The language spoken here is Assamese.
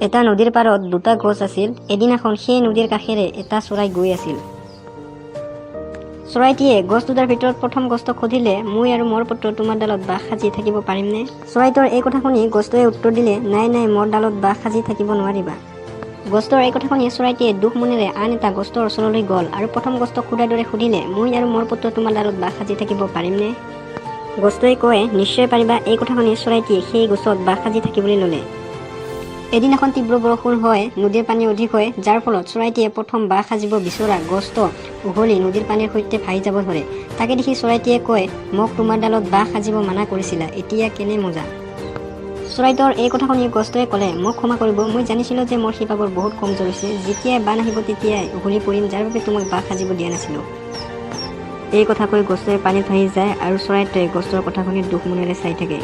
এটা নদীৰ পাৰত দুটা গছ আছিল। এদিনাখন সেই নদীৰ কাষেৰে এটা চৰাই গৈ আছিল। চৰাইটিয়ে গছ দুটাৰ ভিতৰত প্ৰথম গছটোক সুধিলে, মই আৰু মোৰ পুত্ৰ তোমাৰ ডালত বাহ সাজি থাকিব পাৰিমনে? চৰাইটোৰ এই কথা শুনি গছটোৱে উত্তৰ দিলে, নাই নাই, মোৰ ডালত বাহ সাজি থাকিব নোৱাৰিবা। গছটোৰ এই কথা শুনি চৰাইটিয়ে দুখ মনেৰে আন এটা গছটোৰ ওচৰলৈ গ'ল আৰু প্ৰথম গছটোক সোধাৰ দৰে সুধিলে, মই আৰু মোৰ পুত্ৰ তোমাৰ ডালত বাহ সাজি থাকিব পাৰিমনে? গছটোৱে কয়, নিশ্চয় পাৰিবা। এই কথা শুনি চৰাইটিয়ে সেই গছত বাহ সাজি থাকিবলৈ ল'লে। এদিনাখন তীব্ৰ বৰষুণ হয়, নদীৰ পানী অধিক হয়, যাৰ ফলত চৰাইটিয়ে প্ৰথম বাহ সাজিব বিচৰা গছটো উঘলি নদীৰ পানীৰ সৈতে ভাহি যাব ধৰে। তাকে দেখি চৰাইটিয়ে কয়, মোক তোমাৰ ডালত বাহ সাজিব মানা কৰিছিলা, এতিয়া কেনে মজা। চৰাইটোৰ এই কথা শুনি গছটোৱে ক'লে, মোক ক্ষমা কৰিব, মই জানিছিলোঁ যে মোৰ শিপাবোৰ বহুত কমজোৰ হৈছে। যেতিয়াই বান আহিব তেতিয়াই উঘলি পৰিম, যাৰ বাবে তোমাক বাহ সাজিব দিয়া নাছিলোঁ। এই কথা কৈ গছটোৱে পানীত ভাহি যায় আৰু চৰাইটোৱে গছটোৰ কথা শুনি দুখ মনেৰে চাই থাকে।